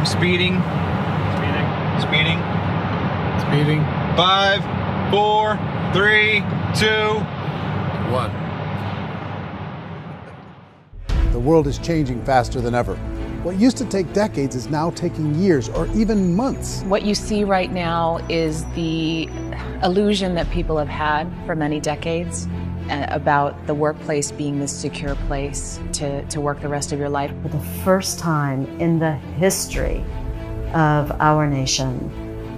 Speeding. Speeding. Speeding. 5, 4, 3, 2, 1. The world is changing faster than ever. What used to take decades is now taking years or even months. What you see right now is the illusion that people have had for many decades about the workplace being this secure place to work the rest of your life. For the first time in the history of our nation,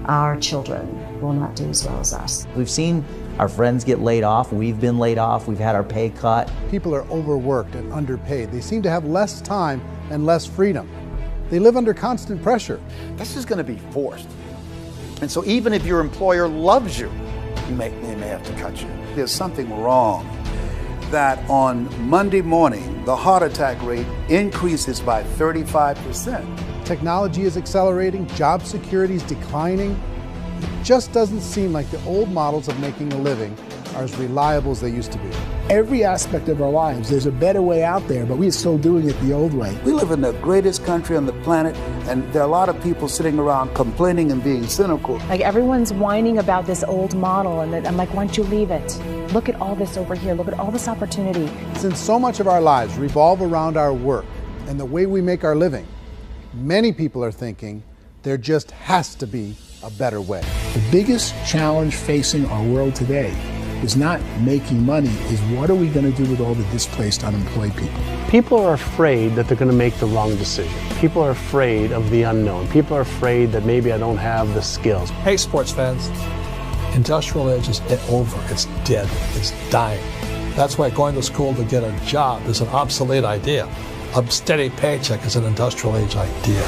our children will not do as well as us. We've seen our friends get laid off. We've been laid off. We've had our pay cut. People are overworked and underpaid. They seem to have less time and less freedom. They live under constant pressure. This is going to be forced. And so even if your employer loves you, they may have to cut you. There's something wrong that on Monday morning, the heart attack rate increases by 35%. Technology is accelerating, job security is declining. It just doesn't seem like the old models of making a living are as reliable as they used to be. Every aspect of our lives, there's a better way out there, but we're still doing it the old way. We live in the greatest country on the planet, and there are a lot of people sitting around complaining and being cynical. Like everyone's whining about this old model, and I'm like, why don't you leave it? Look at all this over here. Look at all this opportunity. Since so much of our lives revolve around our work and the way we make our living, many people are thinking there just has to be a better way. The biggest challenge facing our world today is not making money, is what are we going to do with all the displaced, unemployed people? People are afraid that they're going to make the wrong decision. People are afraid of the unknown. People are afraid that maybe I don't have the skills. Hey, sports fans, industrial age is over. It's dead. It's dying. That's why going to school to get a job is an obsolete idea. A steady paycheck is an industrial age idea.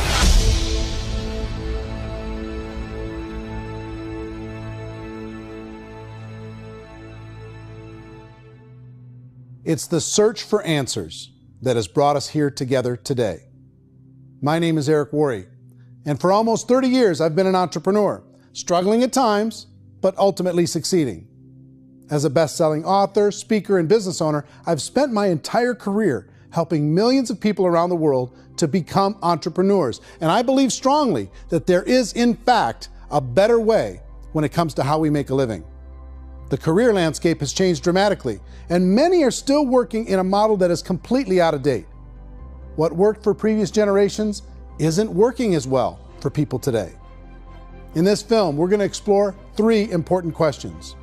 It's the search for answers that has brought us here together today. My name is Eric Worre, and for almost 30 years I've been an entrepreneur, struggling at times, but ultimately succeeding. As a best-selling author, speaker, and business owner, I've spent my entire career helping millions of people around the world to become entrepreneurs. And I believe strongly that there is, in fact, a better way when it comes to how we make a living. The career landscape has changed dramatically, and many are still working in a model that is completely out of date. What worked for previous generations isn't working as well for people today. In this film, we're going to explore 3 important questions.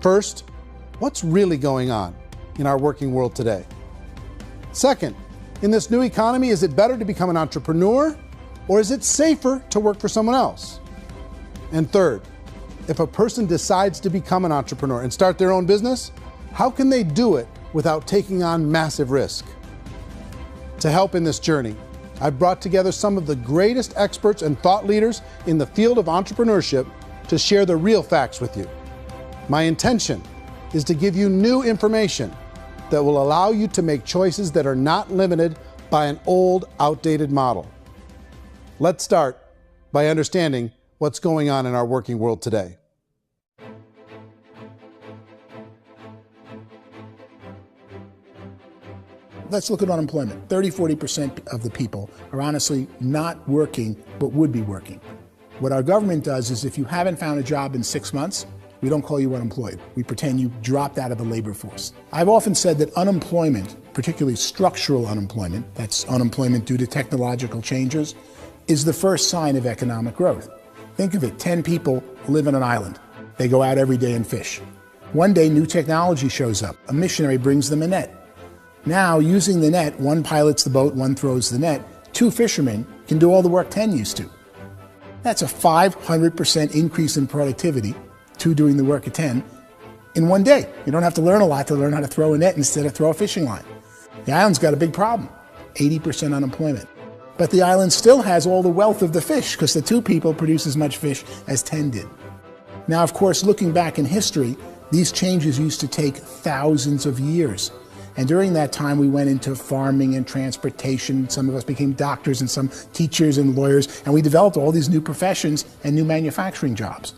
First, what's really going on in our working world today? Second, in this new economy, is it better to become an entrepreneur, or is it safer to work for someone else? And third, if a person decides to become an entrepreneur and start their own business, how can they do it without taking on massive risk? To help in this journey, I've brought together some of the greatest experts and thought leaders in the field of entrepreneurship to share the real facts with you. My intention is to give you new information that will allow you to make choices that are not limited by an old, outdated model. Let's start by understanding what's going on in our working world today. Let's look at unemployment. 30–40% of the people are honestly not working, but would be working. What our government does is if you haven't found a job in 6 months, we don't call you unemployed. We pretend you dropped out of the labor force. I've often said that unemployment, particularly structural unemployment, that's unemployment due to technological changes, is the first sign of economic growth. Think of it, 10 people live on an island. They go out every day and fish. One day, new technology shows up. A missionary brings them a net. Now, using the net, one pilots the boat, one throws the net. 2 fishermen can do all the work 10 used to. That's a 500% increase in productivity, 2 doing the work of 10, in one day. You don't have to learn a lot to learn how to throw a net instead of throw a fishing line. The island's got a big problem, 80% unemployment. But the island still has all the wealth of the fish because the 2 people produce as much fish as 10 did. Now, of course, looking back in history, these changes used to take thousands of years. And during that time, we went into farming and transportation. Some of us became doctors and some teachers and lawyers, and we developed all these new professions and new manufacturing jobs.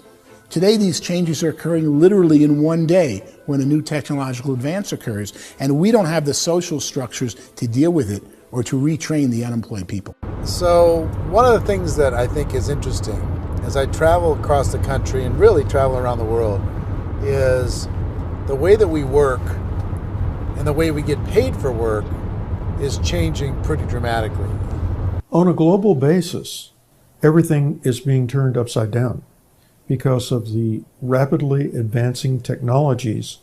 Today, these changes are occurring literally in one day when a new technological advance occurs, and we don't have the social structures to deal with it or to retrain the unemployed people. So one of the things that I think is interesting as I travel across the country and really travel around the world is the way that we work and the way we get paid for work is changing pretty dramatically. On a global basis, everything is being turned upside down because of the rapidly advancing technologies.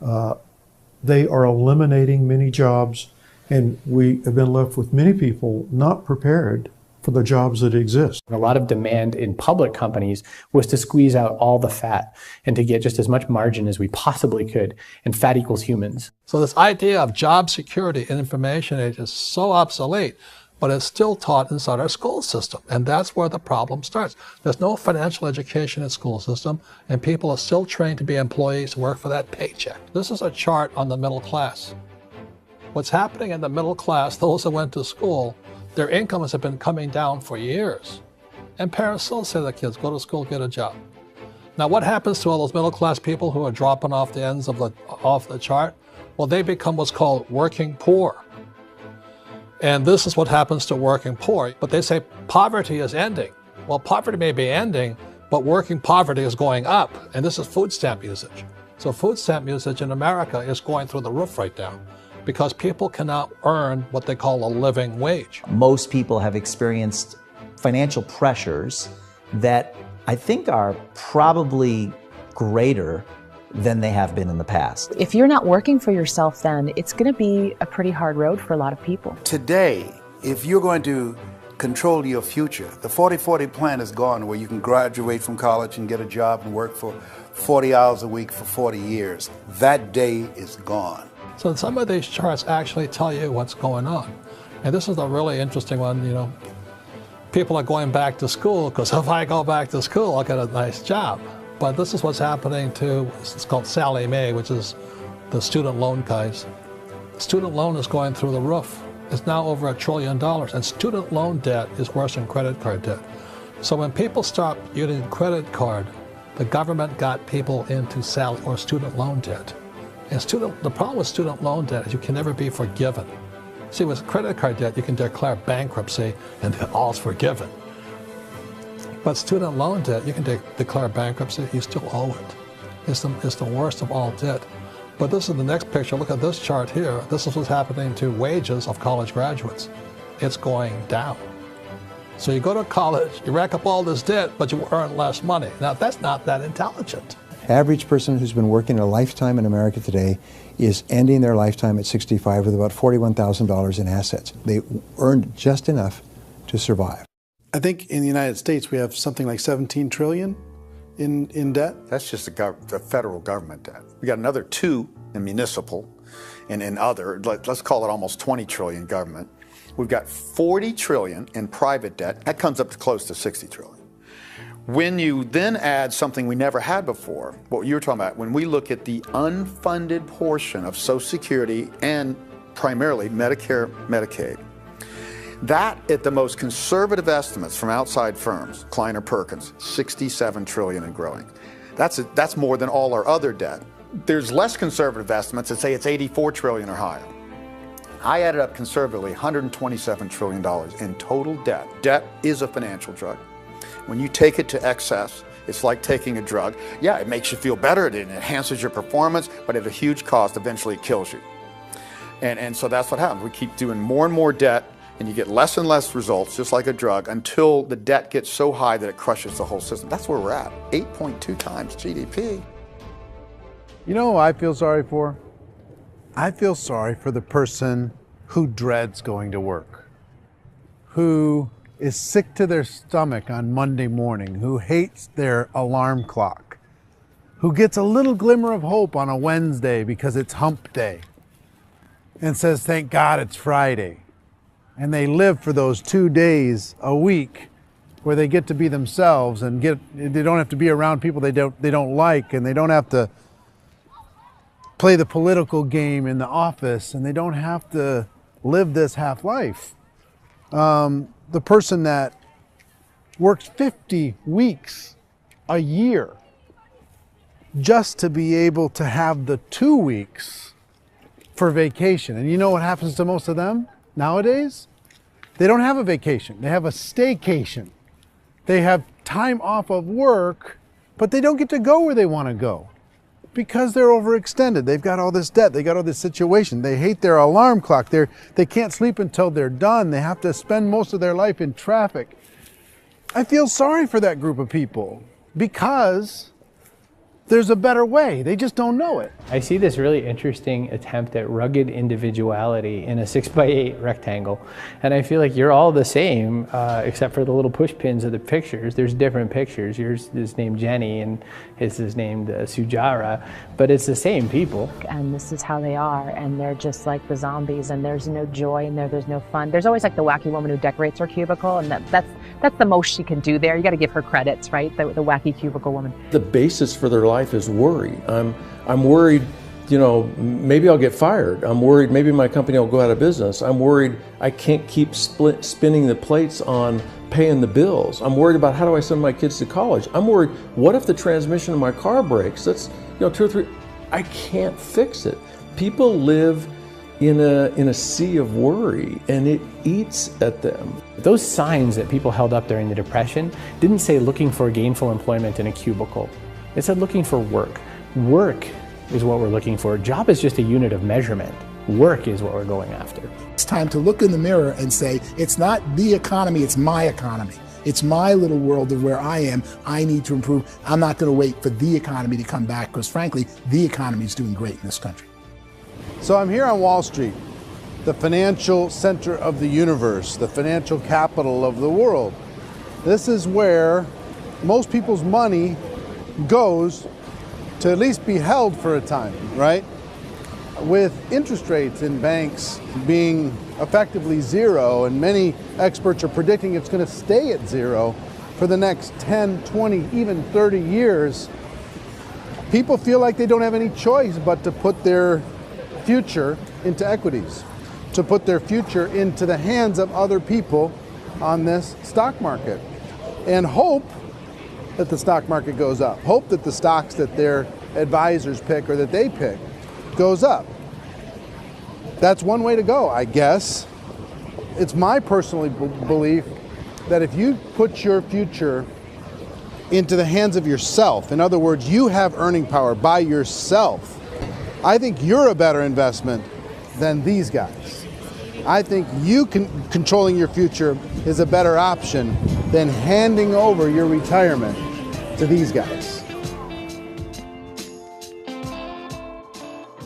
They are eliminating many jobs, and we have been left with many people not prepared for the jobs that exist. A lot of demand in public companies was to squeeze out all the fat and to get just as much margin as we possibly could, and fat equals humans. So this idea of job security in information age is so obsolete, but it's still taught inside our school system, and that's where the problem starts. There's no financial education in school system, and people are still trained to be employees who work for that paycheck. This is a chart on the middle class. What's happening in the middle class, those that went to school, their incomes have been coming down for years. And parents still say to their kids, go to school, get a job. Now what happens to all those middle class people who are dropping off the ends of off the chart? Well, they become what's called working poor. And this is what happens to working poor. But they say poverty is ending. Well, poverty may be ending, but working poverty is going up. And this is food stamp usage. So food stamp usage in America is going through the roof right now because people cannot earn what they call a living wage. Most people have experienced financial pressures that I think are probably greater than they have been in the past. If you're not working for yourself, then it's going to be a pretty hard road for a lot of people. Today, if you're going to control your future, the 40-40 plan is gone where you can graduate from college and get a job and work for 40 hours a week for 40 years. That day is gone. So some of these charts actually tell you what's going on. And this is a really interesting one, you know. People are going back to school because if I go back to school, I'll get a nice job. But this is what's happening to, it's called Sallie Mae, which is the student loan guys. Student loan is going through the roof. It's now over $1 trillion, and student loan debt is worse than credit card debt. So when people stopped using credit card, the government got people into student loan debt. And the problem with student loan debt is you can never be forgiven. See, with credit card debt, you can declare bankruptcy and all's forgiven. But student loan debt, you can declare bankruptcy, you still owe it. It's the worst of all debt. But this is the next picture. Look at this chart here. This is what's happening to wages of college graduates. It's going down. So you go to college, you rack up all this debt, but you earn less money. Now, that's not that intelligent. Average person who's been working a lifetime in America today is ending their lifetime at 65 with about $41,000 in assets. They earned just enough to survive. I think in the United States we have something like 17 trillion in debt. That's just the federal government debt. We got another 2 in municipal and in other, let's call it almost 20 trillion government. We've got 40 trillion in private debt. That comes up to close to 60 trillion. When you then add something we never had before, what you were talking about, when we look at the unfunded portion of Social Security and primarily Medicare, Medicaid, that at the most conservative estimates from outside firms, Kleiner Perkins, 67 trillion and growing. That's more than all our other debt. There's less conservative estimates that say it's 84 trillion or higher. I added up conservatively $127 trillion in total debt. Debt is a financial drug. When you take it to excess, it's like taking a drug. Yeah, it makes you feel better, it enhances your performance, but at a huge cost, eventually it kills you. And so that's what happens. We keep doing more and more debt, and you get less and less results, just like a drug, until the debt gets so high that it crushes the whole system. That's where we're at, 8.2 times GDP. You know who I feel sorry for? I feel sorry for the person who dreads going to work, who is sick to their stomach on Monday morning, who hates their alarm clock, who gets a little glimmer of hope on a Wednesday because it's hump day and says, thank God it's Friday. And they live for those 2 days a week where they get to be themselves and they don't have to be around people they don't like, and they don't have to play the political game in the office, and they don't have to live this half life. The person that works 50 weeks a year just to be able to have the 2 weeks for vacation. And you know what happens to most of them? Nowadays, they don't have a vacation. They have a staycation. They have time off of work, but they don't get to go where they want to go because they're overextended. They've got all this debt. They got all this situation. They hate their alarm clock. They can't sleep until they're done. They have to spend most of their life in traffic. I feel sorry for that group of people because there's a better way. They just don't know it. I see this really interesting attempt at rugged individuality in a 6x8 rectangle. And I feel like you're all the same, except for the little push pins of the pictures. There's different pictures. Yours is named Jenny and his is named Sujara, but it's the same people. And this is how they are, and they're just like the zombies, and there's no joy in there, there's no fun. There's always like the wacky woman who decorates her cubicle, and that's the most she can do there. You got to give her credits, right? The wacky cubicle woman. The basis for their life is worry. I'm worried, you know, maybe I'll get fired. I'm worried maybe my company will go out of business. I'm worried I can't keep spinning the plates on paying the bills. I'm worried about how do I send my kids to college. I'm worried, what if the transmission of my car breaks? That's, you know, 2 or 3, I can't fix it. People live in a sea of worry, and it eats at them. Those signs that people held up during the Depression didn't say looking for gainful employment in a cubicle. It said looking for work. Work is what we're looking for. Job is just a unit of measurement. Work is what we're going after. It's time to look in the mirror and say, it's not the economy, it's my economy. It's my little world of where I am. I need to improve. I'm not going to wait for the economy to come back because, frankly, the economy is doing great in this country. So I'm here on Wall Street, the financial center of the universe, the financial capital of the world. This is where most people's money goes to at least be held for a time, right? With interest rates in banks being effectively zero, and many experts are predicting it's going to stay at zero for the next 10, 20, even 30 years, people feel like they don't have any choice but to put their future into equities, to put their future into the hands of other people on this stock market, and hope that the stock market goes up, hope that the stocks that their advisors pick or that they pick goes up. That's one way to go, I guess. It's my personal belief that if you put your future into the hands of yourself, in other words, you have earning power by yourself, I think you're a better investment than these guys. I think you controlling your future is a better option than handing over your retirement to these guys.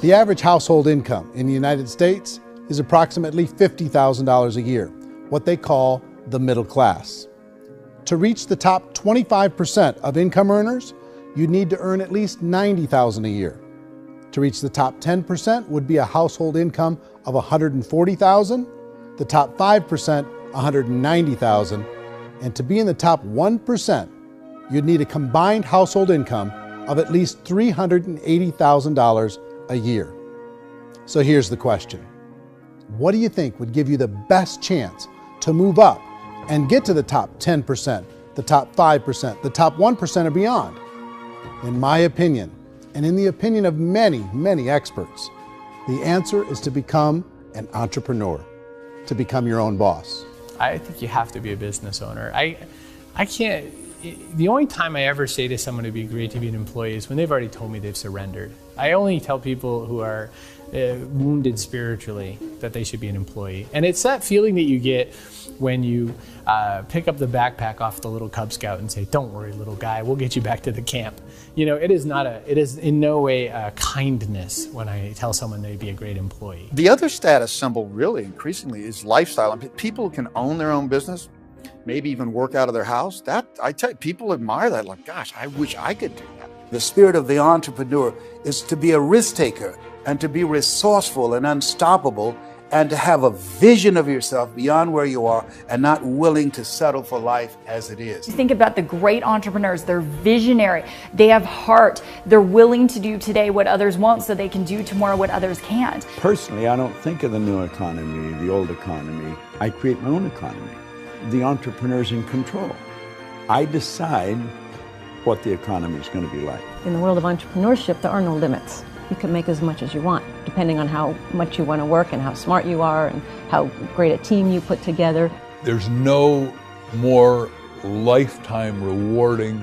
The average household income in the United States is approximately $50,000 a year, what they call the middle class. To reach the top 25% of income earners, you'd need to earn at least $90,000 a year. To reach the top 10% would be a household income of $140,000, the top 5%, $190,000, and to be in the top 1%, you'd need a combined household income of at least $380,000 a year. So here's the question. What do you think would give you the best chance to move up and get to the top 10%, the top 5%, the top 1% or beyond? In my opinion, and in the opinion of many, many experts, the answer is to become an entrepreneur, to become your own boss. I think you have to be a business owner. I can't, the only time I ever say to someone it'd be great to be an employee is when they've already told me they've surrendered. I only tell people who are wounded spiritually that they should be an employee. And it's that feeling that you get when you pick up the backpack off the little Cub Scout and say, "Don't worry, little guy, we'll get you back to the camp." You know, it is in no way a kindness when I tell someone they'd be a great employee. The other status symbol really increasingly is lifestyle. And people can own their own business, maybe even work out of their house. That, I tell you, people admire that, like, gosh, I wish I could do that. The spirit of the entrepreneur is to be a risk taker and to be resourceful and unstoppable and to have a vision of yourself beyond where you are and not willing to settle for life as it is. Think about the great entrepreneurs. They're visionary. They have heart. They're willing to do today what others won't so they can do tomorrow what others can't. Personally, I don't think of the new economy, the old economy. I create my own economy. The entrepreneur's in control. I decide what the economy is going to be like. In the world of entrepreneurship, there are no limits. you can make as much as you want, depending on how much you want to work and how smart you are and how great a team you put together. There's no more lifetime rewarding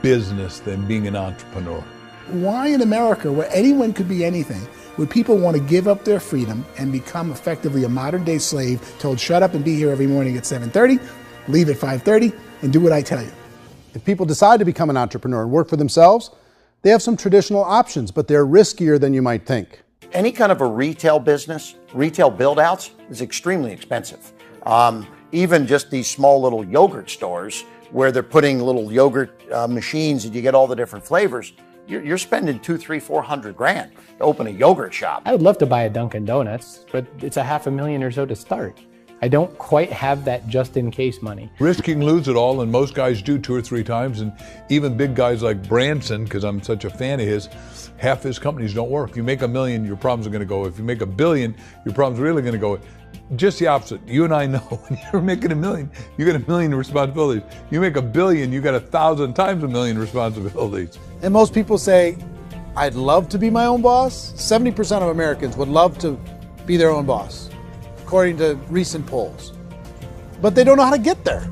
business than being an entrepreneur. Why in America, where anyone could be anything, would people want to give up their freedom and become effectively a modern-day slave, told shut up and be here every morning at 7:30, leave at 5:30, and do what I tell you? If people decide to become an entrepreneur and work for themselves, they have some traditional options, but they're riskier than you might think. Any kind of a retail business, retail build-outs, is extremely expensive. Even just these small little yogurt stores where they're putting little yogurt machines and you get all the different flavors, you're spending $200,000, $300,000, $400,000 to open a yogurt shop. I would love to buy a Dunkin' Donuts, but it's a $500,000 or so to start. I don't quite have that just in case money. Risking lose it all, and most guys do 2 or 3 times, and even big guys like Branson, because I'm such a fan of his, half his companies don't work. If you make $1 million, your problems are going to go. If you make $1 billion, your problems are really going to go. Just the opposite. You and I know when you're making $1 million, you get $1 million responsibilities. You make $1 billion, you got 1,000 times $1 million responsibilities. And most people say, I'd love to be my own boss. 70% of Americans would love to be their own boss, according to recent polls. But they don't know how to get there.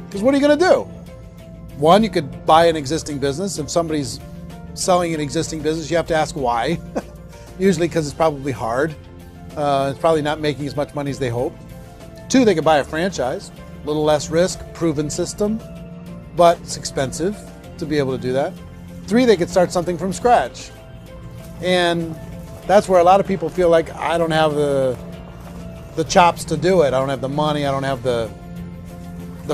Because what are you going to do? One, you could buy an existing business. If somebody's selling an existing business, you have to ask why. Usually because it's probably hard. It's probably not making as much money as they hope. 2, they could buy a franchise. A little less risk, proven system, but it's expensive to be able to do that. 3, they could start something from scratch. And that's where a lot of people feel like, I don't have the chops to do it. I don't have the money. I don't have the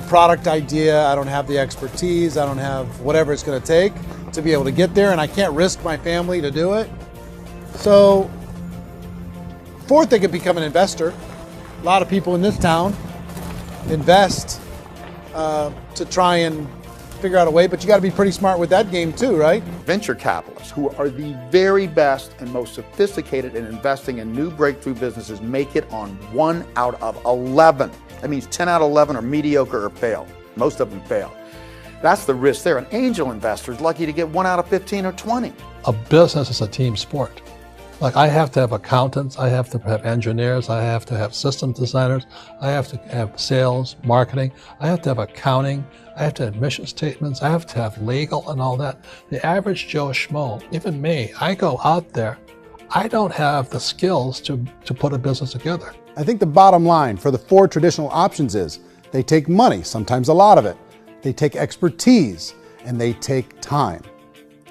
product idea. I don't have the expertise. I don't have whatever it's going to take to be able to get there, and I can't risk my family to do it. So 4th, they could become an investor. A lot of people in this town invest to try and figure out a way, but you got to be pretty smart with that game too, right? Venture capitalists, who are the very best and most sophisticated in investing in new breakthrough businesses, make it on 1 out of 11. That means 10 out of 11 are mediocre or fail. Most of them fail. That's the risk there. An angel investor is lucky to get 1 out of 15 or 20. A business is a team sport. Like, I have to have accountants, I have to have engineers, I have to have system designers, I have to have sales, marketing, I have to have accounting, I have to have mission statements, I have to have legal and all that. The average Joe Schmo, even me, I go out there, I don't have the skills to put a business together. I think the bottom line for the 4 traditional options is they take money, sometimes a lot of it. They take expertise, and they take time.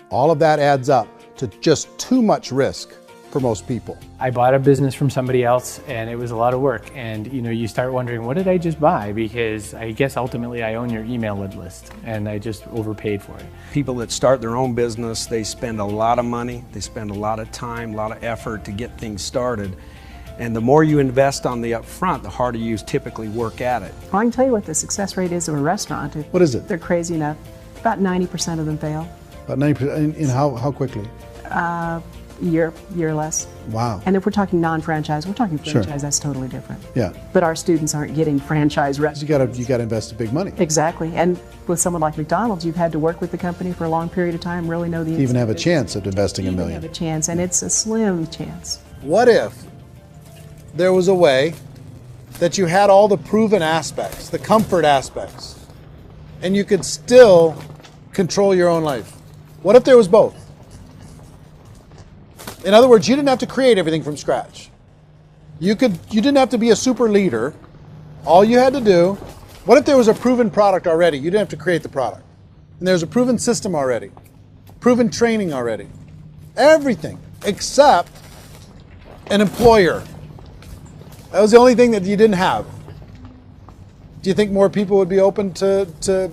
All of that adds up to just too much risk for most people. I bought a business from somebody else and it was a lot of work. And you start wondering, what did I just buy? Because I guess ultimately I own your email list and I just overpaid for it. People that start their own business, they spend a lot of money, they spend a lot of time, a lot of effort to get things started. And the more you invest on the upfront, the harder you typically work at it. Well, I can tell you what the success rate is of a restaurant. What is it? They're crazy enough. About 90% of them fail. About 90%, in how quickly? Year or less. Wow. And if we're talking non-franchise, we're talking franchise, Sure. That's totally different. Yeah. But our students aren't getting franchise restaurants. You got to invest big money. Exactly. And with someone like McDonald's, you've had to work with the company for a long period of time, really know the To even have a chance at investing $1 million. have a chance, and it's a slim chance. What if there was a way that you had all the proven aspects, the comfort aspects, and you could still control your own life? What if there was both? In other words, you didn't have to create everything from scratch. You didn't have to be a super leader. All you had to do, what if there was a proven product already? You didn't have to create the product. And there's a proven system already, proven training already. Everything except an employer. That was the only thing that you didn't have. Do you think more people would be open to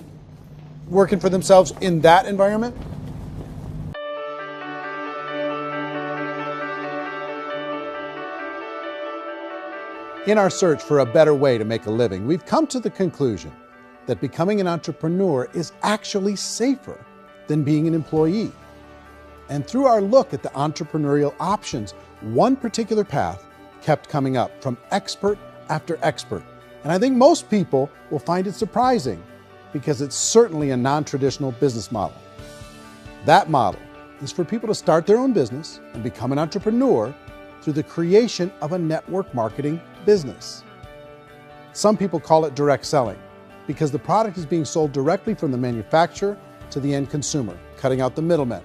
working for themselves in that environment? In our search for a better way to make a living, we've come to the conclusion that becoming an entrepreneur is actually safer than being an employee. And through our look at the entrepreneurial options, one particular path kept coming up from expert after expert. And I think most people will find it surprising because it's certainly a non-traditional business model. That model is for people to start their own business and become an entrepreneur through the creation of a network marketing business. Some people call it direct selling because the product is being sold directly from the manufacturer to the end consumer, cutting out the middlemen.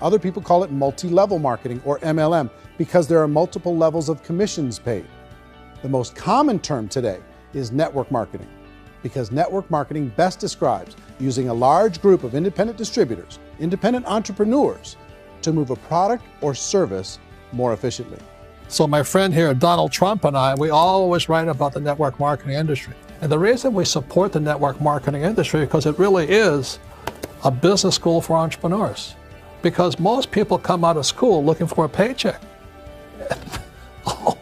Other people call it multi-level marketing, or MLM, because there are multiple levels of commissions paid. The most common term today is network marketing, because network marketing best describes using a large group of independent distributors, independent entrepreneurs, to move a product or service more efficiently. So my friend here, Donald Trump, and I, we always write about the network marketing industry. And the reason we support the network marketing industry is because it really is a business school for entrepreneurs. Because most people come out of school looking for a paycheck. Oh,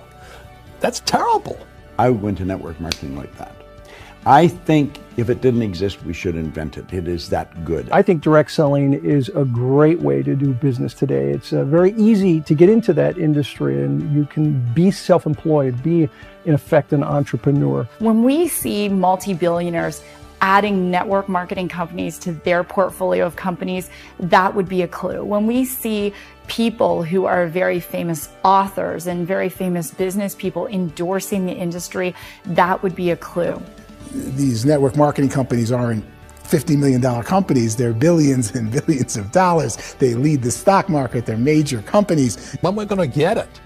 that's terrible. I went to network marketing like that. I think if it didn't exist, we should invent it. It is that good. I think direct selling is a great way to do business today. It's very easy to get into that industry, and you can be self-employed, be in effect an entrepreneur. When we see multi-billionaires adding network marketing companies to their portfolio of companies, that would be a clue. When we see people who are very famous authors and very famous business people endorsing the industry, that would be a clue. These network marketing companies aren't $50 million companies. They're billions and billions of dollars. They lead the stock market. They're major companies. When we're going to get it?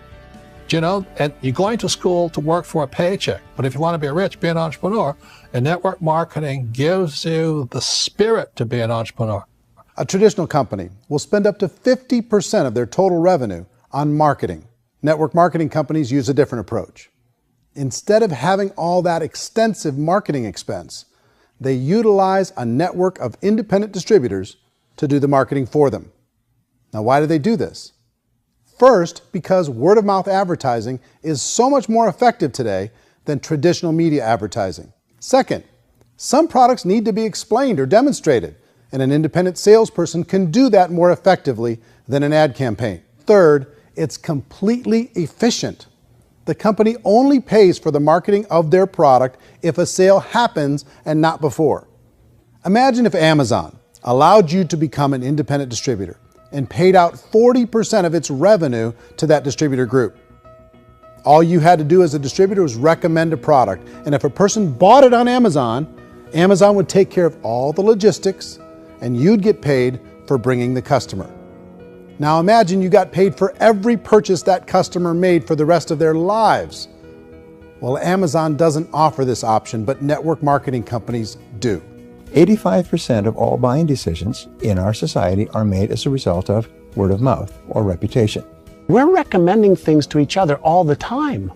You know, and you're going to school to work for a paycheck. But if you want to be rich, be an entrepreneur. And network marketing gives you the spirit to be an entrepreneur. A traditional company will spend up to 50% of their total revenue on marketing. Network marketing companies use a different approach. Instead of having all that extensive marketing expense, they utilize a network of independent distributors to do the marketing for them. Now, why do they do this? First, because word-of-mouth advertising is so much more effective today than traditional media advertising. Second, some products need to be explained or demonstrated, and an independent salesperson can do that more effectively than an ad campaign. Third, it's completely efficient. The company only pays for the marketing of their product if a sale happens and not before. Imagine if Amazon allowed you to become an independent distributor and paid out 40% of its revenue to that distributor group. All you had to do as a distributor was recommend a product, and if a person bought it on Amazon, Amazon would take care of all the logistics, and you'd get paid for bringing the customer. Now imagine you got paid for every purchase that customer made for the rest of their lives. Well, Amazon doesn't offer this option, but network marketing companies do. 85% of all buying decisions in our society are made as a result of word of mouth or reputation. We're recommending things to each other all the time.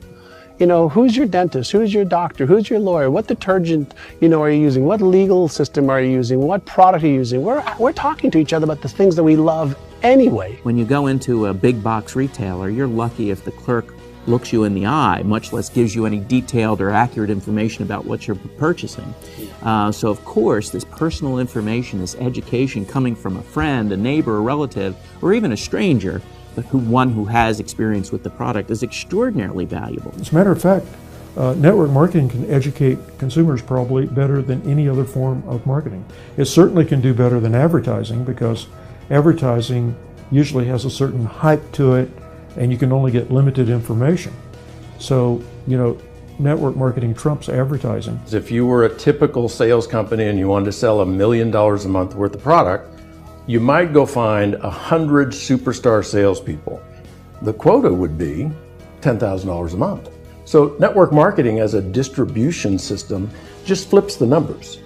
You know, who's your dentist? Who's your doctor? Who's your lawyer? What detergent, are you using? What legal system are you using? What product are you using? We're talking to each other about the things that we love anyway. When you go into a big box retailer, you're lucky if the clerk looks you in the eye, much less gives you any detailed or accurate information about what you're purchasing. So of course, this personal information, this education coming from a friend, a neighbor, a relative, or even a stranger, but one who has experience with the product is extraordinarily valuable. As a matter of fact, network marketing can educate consumers probably better than any other form of marketing. It certainly can do better than advertising, because advertising usually has a certain hype to it and you can only get limited information. So, network marketing trumps advertising. If you were a typical sales company and you wanted to sell $1 million a month worth of product, you might go find 100 superstar salespeople. The quota would be $10,000 a month. So network marketing as a distribution system just flips the numbers.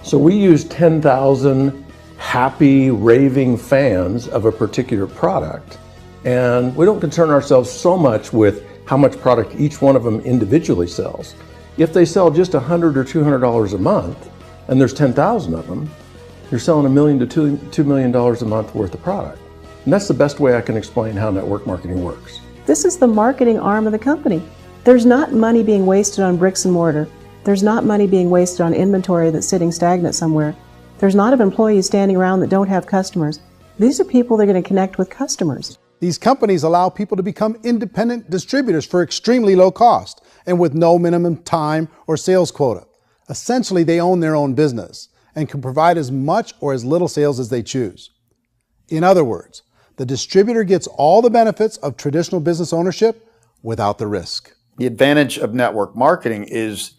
So we use 10,000 happy, raving fans of a particular product, and we don't concern ourselves so much with how much product each one of them individually sells. If they sell just $100 or $200 a month, and there's 10,000 of them, you're selling $1 million to $2 million a month worth of product. And that's the best way I can explain how network marketing works. This is the marketing arm of the company. There's not money being wasted on bricks and mortar. There's not money being wasted on inventory that's sitting stagnant somewhere. There's not of employees standing around that don't have customers. These are people that are going to connect with customers. These companies allow people to become independent distributors for extremely low cost and with no minimum time or sales quota. Essentially, they own their own business and can provide as much or as little sales as they choose. In other words, the distributor gets all the benefits of traditional business ownership without the risk. The advantage of network marketing is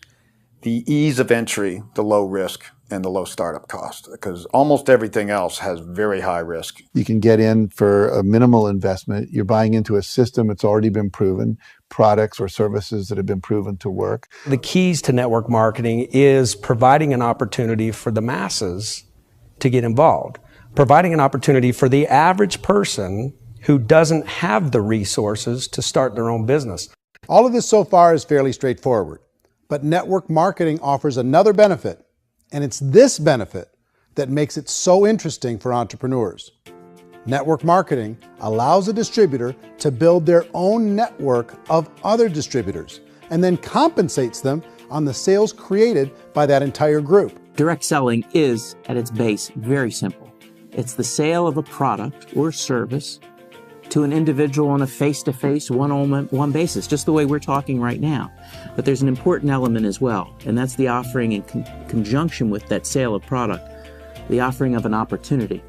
the ease of entry, the low risk, and the low startup cost, because almost everything else has very high risk. You can get in for a minimal investment. You're buying into a system that's already been proven, products or services that have been proven to work. The keys to network marketing is providing an opportunity for the masses to get involved, providing an opportunity for the average person who doesn't have the resources to start their own business. All of this so far is fairly straightforward, but network marketing offers another benefit, and it's this benefit that makes it so interesting for entrepreneurs. Network marketing allows a distributor to build their own network of other distributors and then compensates them on the sales created by that entire group. Direct selling is, at its base, very simple. It's the sale of a product or service to an individual on a face-to-face, one-on-one basis, just the way we're talking right now. But there's an important element as well, and that's the offering in conjunction with that sale of product, the offering of an opportunity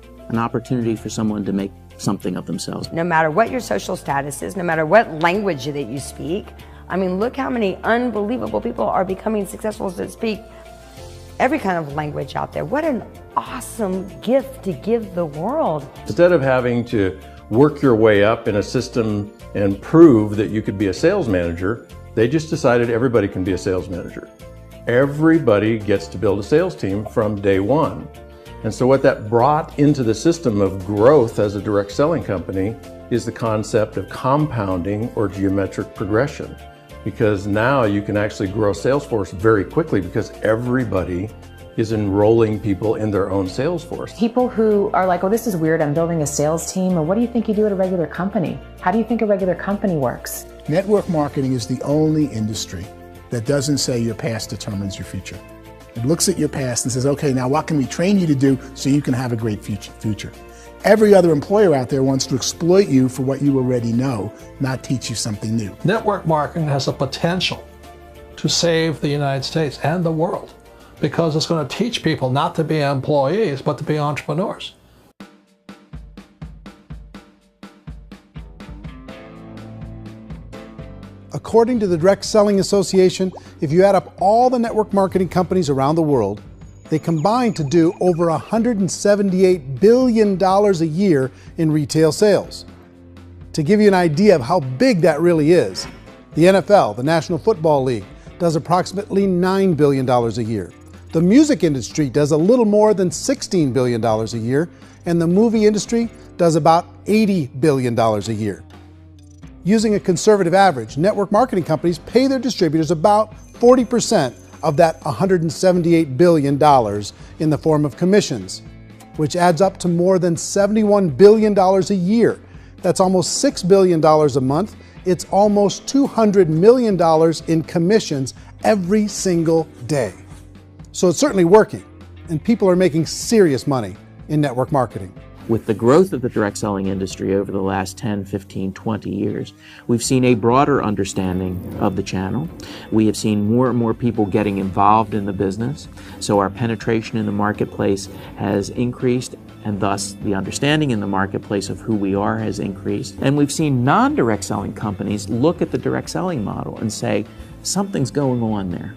for someone to make something of themselves. No matter what your social status is, no matter what language that you speak, I mean, look how many unbelievable people are becoming successful that speak every kind of language out there. What an awesome gift to give the world. Instead of having to work your way up in a system and prove that you could be a sales manager, they just decided everybody can be a sales manager. Everybody gets to build a sales team from day one. And so what that brought into the system of growth as a direct selling company is the concept of compounding or geometric progression. Because now you can actually grow a sales force very quickly because everybody is enrolling people in their own sales force. People who are like, oh, this is weird, I'm building a sales team. Or what do you think you do at a regular company? How do you think a regular company works? Network marketing is the only industry that doesn't say your past determines your future. It looks at your past and says, okay, now what can we train you to do so you can have a great future? Every other employer out there wants to exploit you for what you already know, not teach you something new. Network marketing has the potential to save the United States and the world because it's going to teach people not to be employees, but to be entrepreneurs. According to the Direct Selling Association, if you add up all the network marketing companies around the world, they combine to do over $178 billion a year in retail sales. To give you an idea of how big that really is, the NFL, the National Football League, does approximately $9 billion a year. The music industry does a little more than $16 billion a year, and the movie industry does about $80 billion a year. Using a conservative average, network marketing companies pay their distributors about 40% of that $178 billion in the form of commissions, which adds up to more than $71 billion a year. That's almost $6 billion a month. It's almost $200 million in commissions every single day. So it's certainly working, and people are making serious money in network marketing. With the growth of the direct selling industry over the last 10, 15, 20 years, we've seen a broader understanding of the channel. We have seen more and more people getting involved in the business, so our penetration in the marketplace has increased, and thus the understanding in the marketplace of who we are has increased. And we've seen non-direct selling companies look at the direct selling model and say, something's going on there.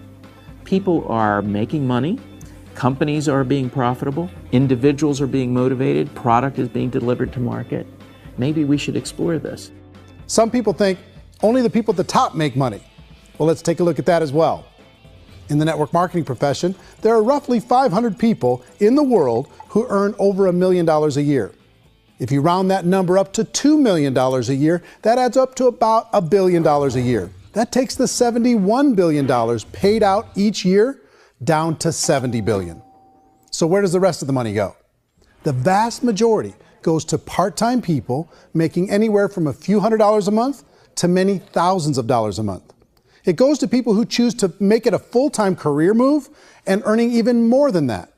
People are making money. Companies are being profitable, individuals are being motivated, product is being delivered to market. Maybe we should explore this. Some people think only the people at the top make money. Well, let's take a look at that as well. In the network marketing profession, there are roughly 500 people in the world who earn over $1 million a year. If you round that number up to $2 million a year, that adds up to about $1 billion a year. That takes the $71 billion paid out each year down to $70 billion. So where does the rest of the money go? The vast majority goes to part-time people making anywhere from a few $100s a month to many thousands of dollars a month. It goes to people who choose to make it a full-time career move and earning even more than that.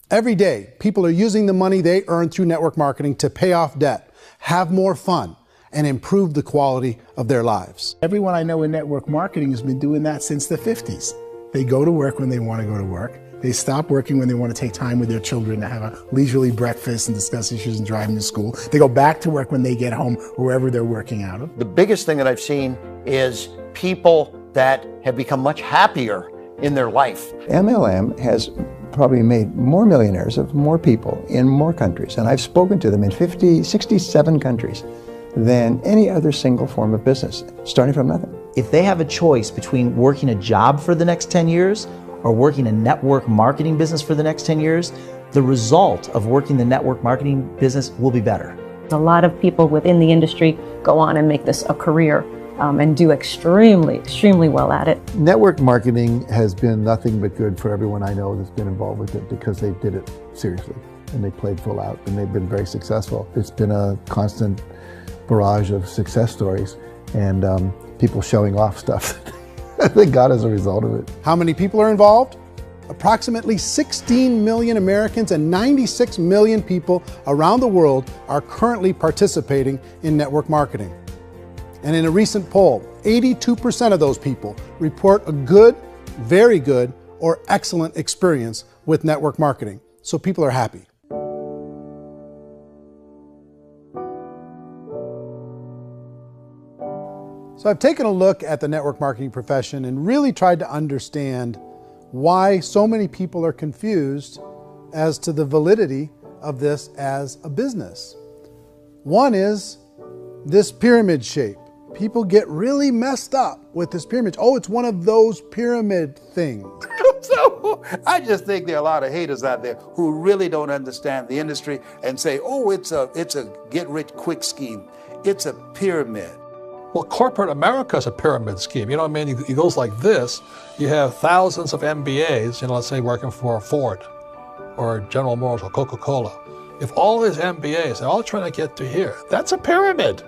Every day, people are using the money they earn through network marketing to pay off debt, have more fun, and improve the quality of their lives. Everyone I know in network marketing has been doing that since the 50s. They go to work when they want to go to work. They stop working when they want to take time with their children to have a leisurely breakfast and discuss issues and driving to school. They go back to work when they get home, wherever they're working out of. The biggest thing that I've seen is people that have become much happier in their life. MLM has probably made more millionaires of more people in more countries, and I've spoken to them in 67 countries, than any other single form of business, starting from nothing. If they have a choice between working a job for the next 10 years or working a network marketing business for the next 10 years, the result of working the network marketing business will be better. A lot of people within the industry go on and make this a career and do extremely well at it. Network marketing has been nothing but good for everyone I know that's been involved with it because they did it seriously and they played full out and they've been very successful. It's been a constant barrage of success stories and people showing off stuff that they got as a result of it. How many people are involved? Approximately 16 million Americans and 96 million people around the world are currently participating in network marketing. And in a recent poll, 82% of those people report a good, very good, or excellent experience with network marketing. So people are happy. So I've taken a look at the network marketing profession and really tried to understand why so many people are confused as to the validity of this as a business. One is this pyramid shape. People get really messed up with this pyramid. Oh, it's one of those pyramid things. So I just think there are a lot of haters out there who really don't understand the industry and say, oh, it's a get-rich-quick scheme. It's a pyramid. Well, corporate America is a pyramid scheme. You know what I mean? It goes like this. You have thousands of MBAs, let's say working for Ford or General Motors or Coca-Cola. If all these MBAs, they're all trying to get to here, that's a pyramid.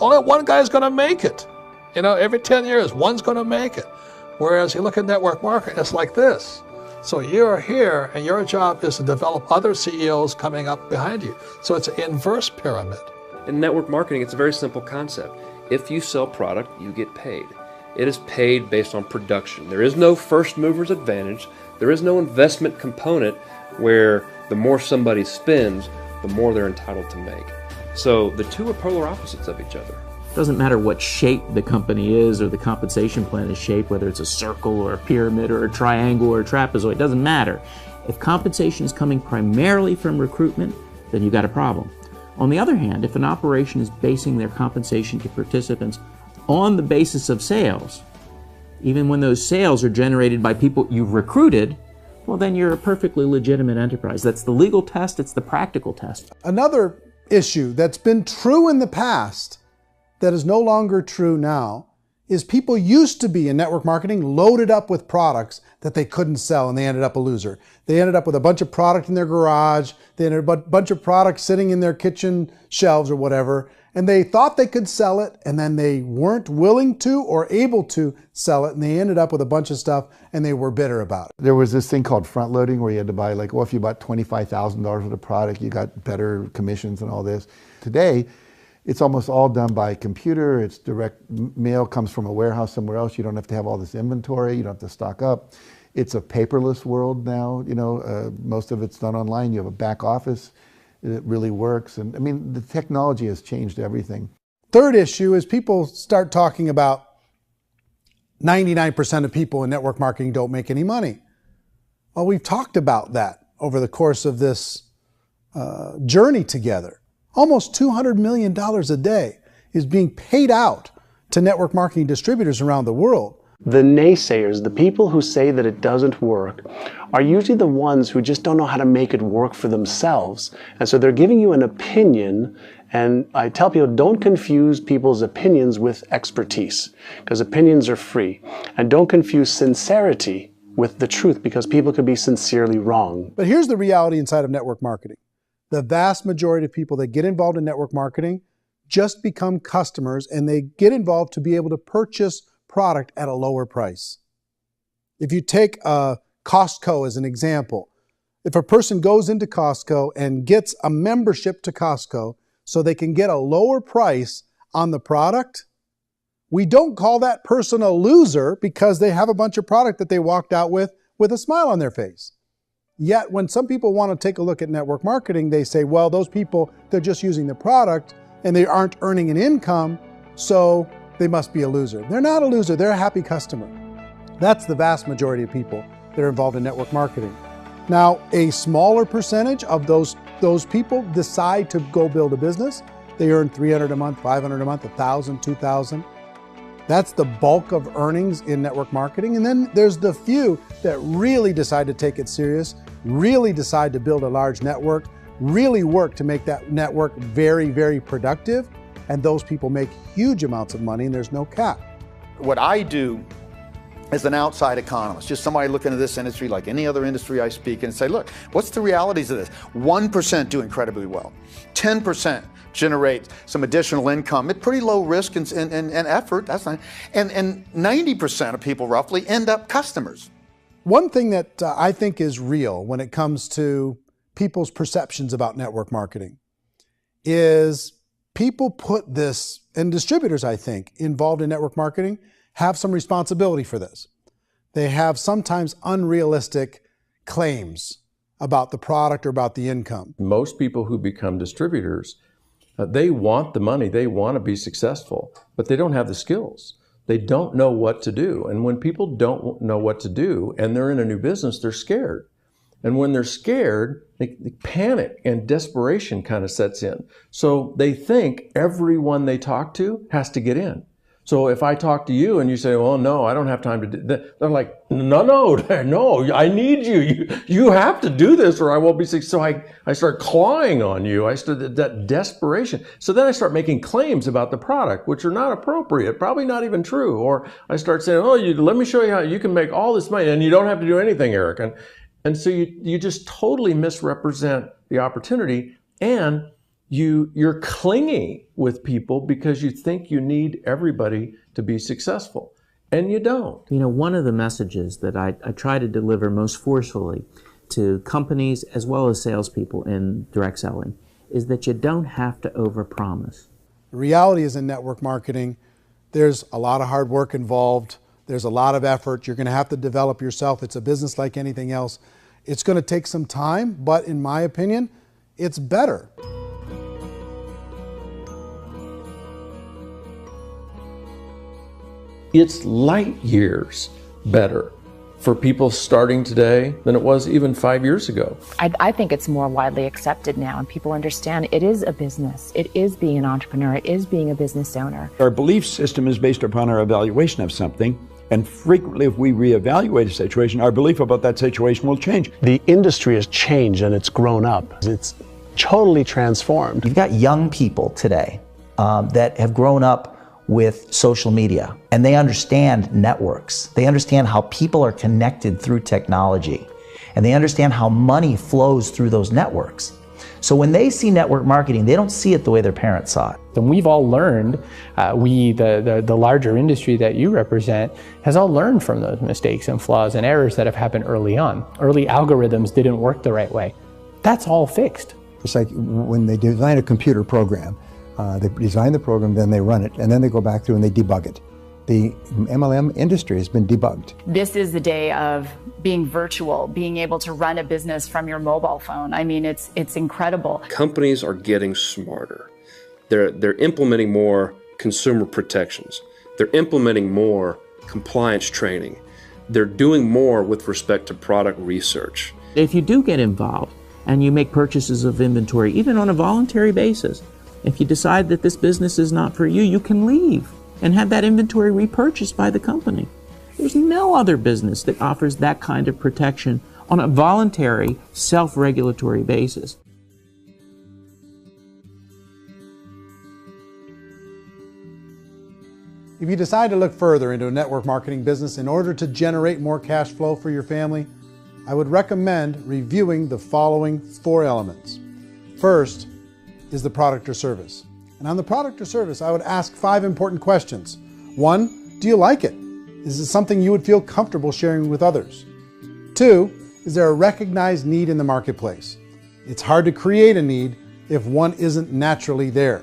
Only one guy's going to make it. Every 10 years, one's going to make it. Whereas you look at network marketing, it's like this. So you're here, and your job is to develop other CEOs coming up behind you. So it's an inverse pyramid. In network marketing, it's a very simple concept. If you sell product, you get paid. It is paid based on production. There is no first mover's advantage. There is no investment component where the more somebody spends, the more they're entitled to make. So the two are polar opposites of each other. It doesn't matter what shape the company is or the compensation plan is shaped, whether it's a circle or a pyramid or a triangle or a trapezoid, it doesn't matter. If compensation is coming primarily from recruitment, then you've got a problem. On the other hand, if an operation is basing their compensation to participants on the basis of sales, even when those sales are generated by people you've recruited, well, then you're a perfectly legitimate enterprise. That's the legal test, it's the practical test. Another issue that's been true in the past that is no longer true now is people used to be in network marketing loaded up with products that they couldn't sell and they ended up a loser. They ended up with a bunch of product in their garage, they ended up with a bunch of products sitting in their kitchen shelves or whatever, and they thought they could sell it and then they weren't willing to or able to sell it and they ended up with a bunch of stuff and they were bitter about it. There was this thing called front loading where you had to buy if you bought $25,000 worth of product, you got better commissions and all this. Today, it's almost all done by computer. It's direct mail, comes from a warehouse somewhere else. You don't have to have all this inventory. You don't have to stock up. It's a paperless world now. Most of it's done online. You have a back office. It really works. And I mean, the technology has changed everything. Third issue is people start talking about 99% of people in network marketing don't make any money. Well, we've talked about that over the course of this journey together. Almost $200 million a day is being paid out to network marketing distributors around the world. The naysayers, the people who say that it doesn't work, are usually the ones who just don't know how to make it work for themselves. And so they're giving you an opinion, and I tell people, don't confuse people's opinions with expertise, because opinions are free. And don't confuse sincerity with the truth, because people could be sincerely wrong. But here's the reality inside of network marketing. The vast majority of people that get involved in network marketing just become customers and they get involved to be able to purchase product at a lower price. If you take Costco as an example, if a person goes into Costco and gets a membership to Costco so they can get a lower price on the product, we don't call that person a loser because they have a bunch of product that they walked out with with a smile on their face. Yet when some people want to take a look at network marketing, they say, well, those people, they're just using the product and they aren't earning an income, so they must be a loser. They're not a loser, they're a happy customer. That's the vast majority of people that are involved in network marketing. Now, a smaller percentage of those people decide to go build a business. They earn $300 a month, $500 a month, $1,000, $2,000. That's the bulk of earnings in network marketing. And then there's the few that really decide to take it serious, really decide to build a large network, really work to make that network very, very productive. And those people make huge amounts of money and there's no cap. What I do as an outside economist, just somebody looking at this industry like any other industry I speak and say, look, what's the realities of this? 1% do incredibly well. 10% generate some additional income at pretty low risk and effort. That's not, and 90% of people roughly end up customers. One thing that I think is real when it comes to people's perceptions about network marketing is people put this, and distributors, I think, involved in network marketing have some responsibility for this. They have sometimes unrealistic claims about the product or about the income. Most people who become distributors, they want the money, they want to be successful, but they don't have the skills. They don't know what to do. And when people don't know what to do and they're in a new business, they're scared. And when they're scared, they panic and desperation kind of sets in. So they think everyone they talk to has to get in. So if I talk to you and you say, well, no, I don't have time to do that, they're like, no, I need you. You have to do this or I won't be successful. So I start clawing on you. I start that desperation. So then I start making claims about the product, which are not appropriate, probably not even true. Or I start saying, oh, let me show you how you can make all this money and you don't have to do anything, Eric. And so you just totally misrepresent the opportunity, and you're clingy with people because you think you need everybody to be successful, and you don't. You know, one of the messages that I try to deliver most forcefully to companies as well as salespeople in direct selling is that you don't have to overpromise. The reality is in network marketing, there's a lot of hard work involved. There's a lot of effort. You're going to have to develop yourself. It's a business like anything else. It's going to take some time, but in my opinion, it's better. It's light years better for people starting today than it was even 5 years ago. I think it's more widely accepted now, and people understand it is a business. It is being an entrepreneur. It is being a business owner. Our belief system is based upon our evaluation of something. And frequently, if we reevaluate a situation, our belief about that situation will change. The industry has changed and it's grown up. It's totally transformed. You've got young people today that have grown up with social media, and they understand networks. They understand how people are connected through technology, and they understand how money flows through those networks. So when they see network marketing, they don't see it the way their parents saw it. And we've all learned, the larger industry that you represent, has all learned from those mistakes and flaws and errors that have happened early on. Early algorithms didn't work the right way. That's all fixed. It's like when they design a computer program, they design the program, then they run it, and then they go back through and they debug it. The MLM industry has been debugged. This is the day of being virtual, being able to run a business from your mobile phone. I mean, it's incredible. Companies are getting smarter. They're implementing more consumer protections. They're implementing more compliance training. They're doing more with respect to product research. If you do get involved and you make purchases of inventory, even on a voluntary basis, if you decide that this business is not for you, you can leave and have that inventory repurchased by the company. There's no other business that offers that kind of protection on a voluntary, self-regulatory basis. If you decide to look further into a network marketing business in order to generate more cash flow for your family, I would recommend reviewing the following 4 elements. First is the product or service. And on the product or service, I would ask 5 important questions. 1, do you like it? Is it something you would feel comfortable sharing with others? 2, is there a recognized need in the marketplace? It's hard to create a need if one isn't naturally there.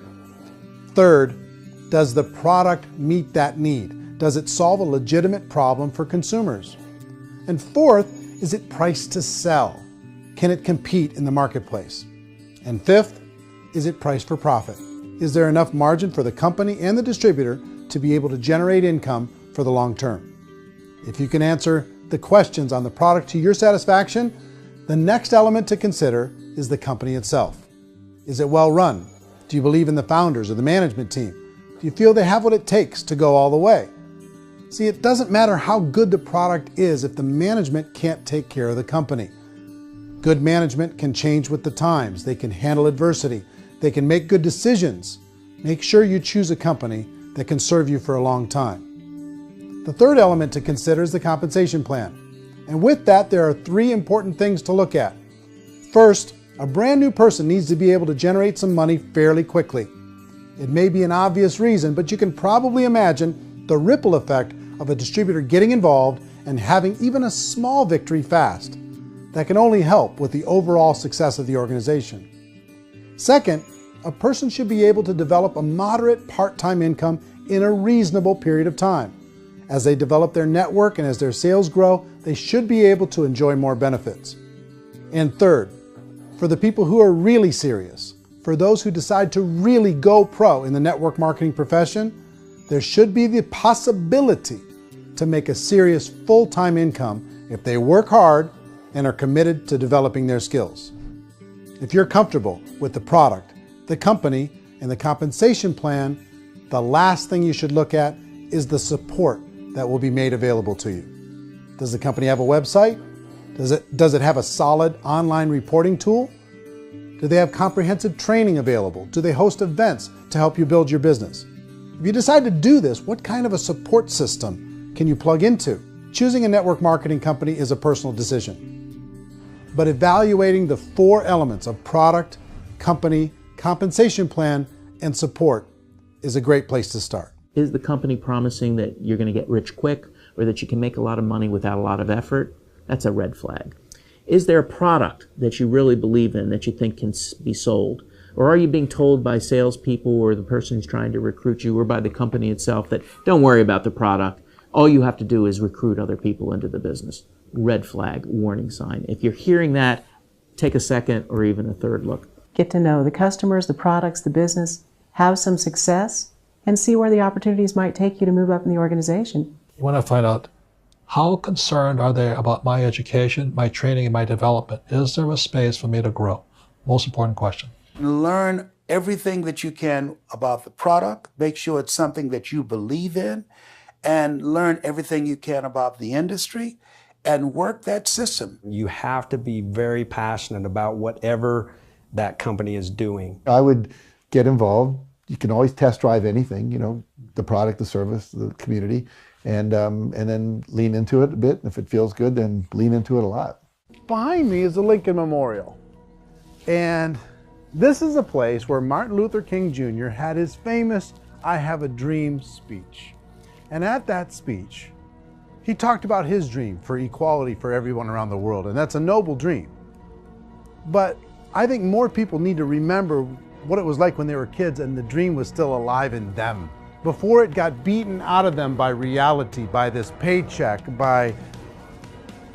3rd, does the product meet that need? Does it solve a legitimate problem for consumers? And 4th, is it priced to sell? Can it compete in the marketplace? And fifth, is it priced for profit? Is there enough margin for the company and the distributor to be able to generate income for the long term? If you can answer the questions on the product to your satisfaction, the next element to consider is the company itself. Is it well run? Do you believe in the founders or the management team? Do you feel they have what it takes to go all the way? See, it doesn't matter how good the product is if the management can't take care of the company. Good management can change with the times. They can handle adversity. They can make good decisions. Make sure you choose a company that can serve you for a long time. The third element to consider is the compensation plan. And with that, there are 3 important things to look at. First, a brand new person needs to be able to generate some money fairly quickly. It may be an obvious reason, but you can probably imagine the ripple effect of a distributor getting involved and having even a small victory fast. That can only help with the overall success of the organization. Second, a person should be able to develop a moderate part-time income in a reasonable period of time. As they develop their network and as their sales grow, they should be able to enjoy more benefits. And third, for the people who are really serious, for those who decide to really go pro in the network marketing profession, there should be the possibility to make a serious full-time income if they work hard and are committed to developing their skills. If you're comfortable with the product, the company, and the compensation plan, the last thing you should look at is the support that will be made available to you. Does the company have a website? Does it have a solid online reporting tool? Do they have comprehensive training available? Do they host events to help you build your business? If you decide to do this, what kind of a support system can you plug into? Choosing a network marketing company is a personal decision. But evaluating the 4 elements of product, company, compensation plan, and support is a great place to start. Is the company promising that you're going to get rich quick or that you can make a lot of money without a lot of effort? That's a red flag. Is there a product that you really believe in that you think can be sold? Or are you being told by salespeople or the person who's trying to recruit you or by the company itself that don't worry about the product, all you have to do is recruit other people into the business? Red flag, warning sign. If you're hearing that, take a second or even a third look. Get to know the customers, the products, the business, have some success, and see where the opportunities might take you to move up in the organization. You want to find out how concerned are they about my education, my training, and my development? Is there a space for me to grow? Most important question. Learn everything that you can about the product. Make sure it's something that you believe in, and learn everything you can about the industry and work that system. You have to be very passionate about whatever that company is doing. I would get involved. You can always test drive anything, the product, the service, the community, and then lean into it a bit. If it feels good, then lean into it a lot. Behind me is the Lincoln Memorial. And this is a place where Martin Luther King Jr. had his famous "I Have a Dream" speech. And at that speech, he talked about his dream for equality for everyone around the world, and that's a noble dream. But I think more people need to remember what it was like when they were kids and the dream was still alive in them. Before it got beaten out of them by reality, by this paycheck, by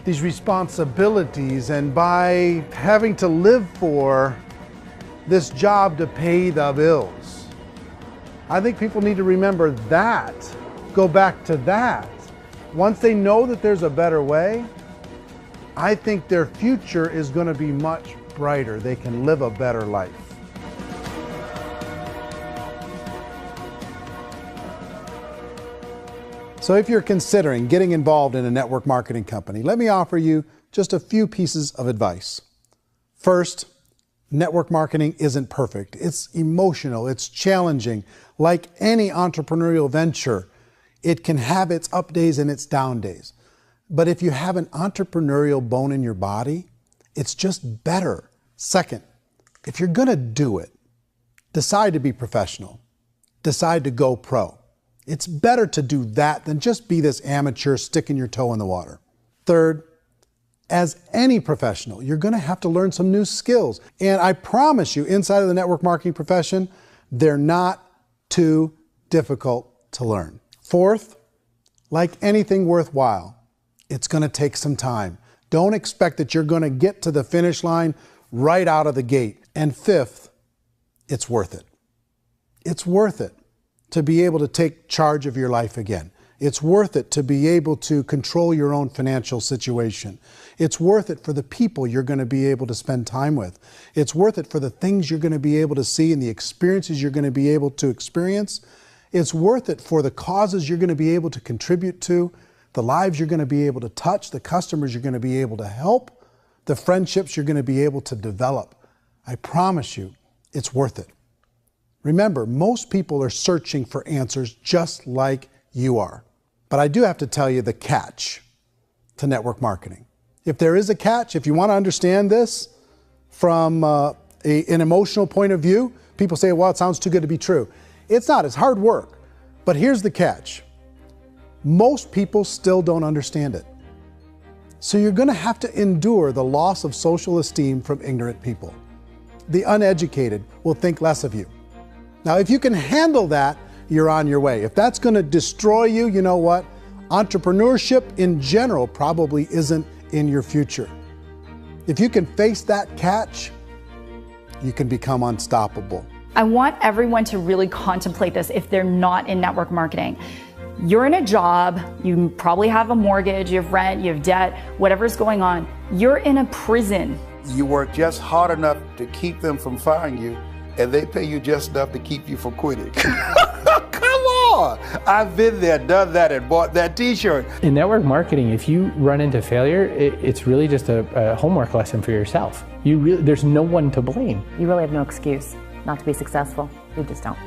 these responsibilities, and by having to live for this job to pay the bills. I think people need to remember that, go back to that. Once they know that there's a better way, I think their future is going to be much brighter. They can live a better life. So if you're considering getting involved in a network marketing company, let me offer you just a few pieces of advice. First, network marketing isn't perfect. It's emotional, it's challenging. Like any entrepreneurial venture, it can have its up days and its down days. But if you have an entrepreneurial bone in your body, it's just better. Second, if you're gonna do it, decide to be professional. Decide to go pro. It's better to do that than just be this amateur sticking your toe in the water. Third, as any professional, you're gonna have to learn some new skills. And I promise you, inside of the network marketing profession, they're not too difficult to learn. Fourth, like anything worthwhile, it's gonna take some time. Don't expect that you're going to get to the finish line right out of the gate. And fifth, it's worth it. It's worth it to be able to take charge of your life again. It's worth it to be able to control your own financial situation. It's worth it for the people you're going to be able to spend time with. It's worth it for the things you're going to be able to see and the experiences you're going to be able to experience. It's worth it for the causes you're going to be able to contribute to, the lives you're going to be able to touch, the customers you're going to be able to help, the friendships you're going to be able to develop. I promise you, it's worth it. Remember, most people are searching for answers just like you are. But I do have to tell you the catch to network marketing. If there is a catch, if you want to understand this from an emotional point of view, people say, well, it sounds too good to be true. It's not, it's hard work. But here's the catch. Most people still don't understand it. So you're going to have to endure the loss of social esteem from ignorant people. The uneducated will think less of you. Now, if you can handle that, you're on your way. If that's going to destroy you, you know what? Entrepreneurship in general probably isn't in your future. If you can face that catch, you can become unstoppable. I want everyone to really contemplate this if they're not in network marketing. You're in a job, you probably have a mortgage, you have rent, you have debt, whatever's going on. You're in a prison. You work just hard enough to keep them from firing you, and they pay you just enough to keep you from quitting. Come on! I've been there, done that, and bought that t-shirt. In network marketing, if you run into failure, it's really just a homework lesson for yourself. There's no one to blame. You really have no excuse not to be successful. You just don't.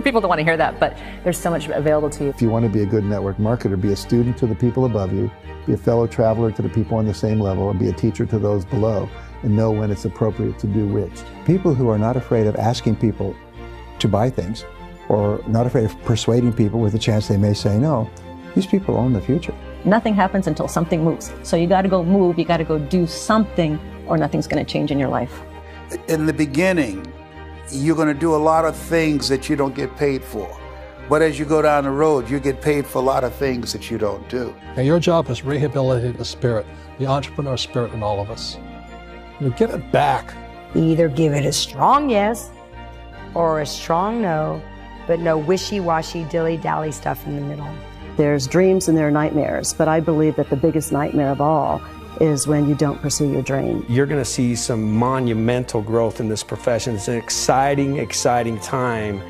People don't want to hear that, but there's so much available to you. If you want to be a good network marketer, be a student to the people above you, be a fellow traveler to the people on the same level, and be a teacher to those below, and know when it's appropriate to do which. People who are not afraid of asking people to buy things, or not afraid of persuading people with a chance they may say no, these people own the future. Nothing happens until something moves. So you got to go move, you got to go do something, or nothing's going to change in your life. In the beginning, you're going to do a lot of things that you don't get paid for. But as you go down the road, you get paid for a lot of things that you don't do. And your job is to rehabilitate the spirit, the entrepreneur spirit in all of us. You get it back. Either give it a strong yes or a strong no, but no wishy-washy, dilly-dally stuff in the middle. There's dreams and there are nightmares, but I believe that the biggest nightmare of all is when you don't pursue your dream. You're going to see some monumental growth in this profession. It's an exciting, exciting time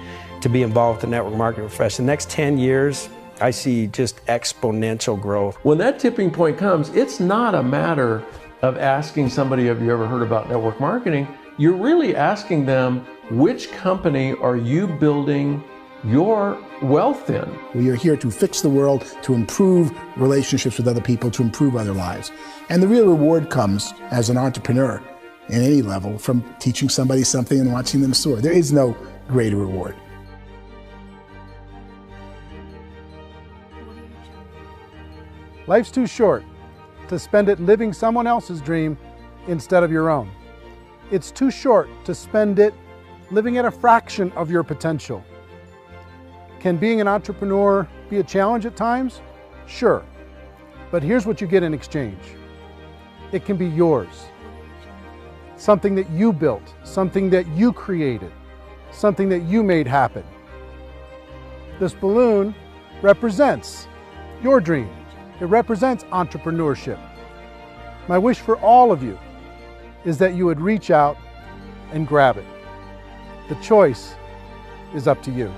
to be involved with the network marketing profession. The next 10 years, I see just exponential growth. When that tipping point comes, it's not a matter of asking somebody, have you ever heard about network marketing? You're really asking them, which company are you building your wealth in? We are here to fix the world, to improve relationships with other people, to improve other lives. And the real reward comes as an entrepreneur in any level from teaching somebody something and watching them soar. There is no greater reward. Life's too short to spend it living someone else's dream instead of your own. It's too short to spend it living at a fraction of your potential. Can being an entrepreneur be a challenge at times? Sure. But here's what you get in exchange. It can be yours. Something that you built, something that you created, something that you made happen. This balloon represents your dream. It represents entrepreneurship. My wish for all of you is that you would reach out and grab it. The choice is up to you.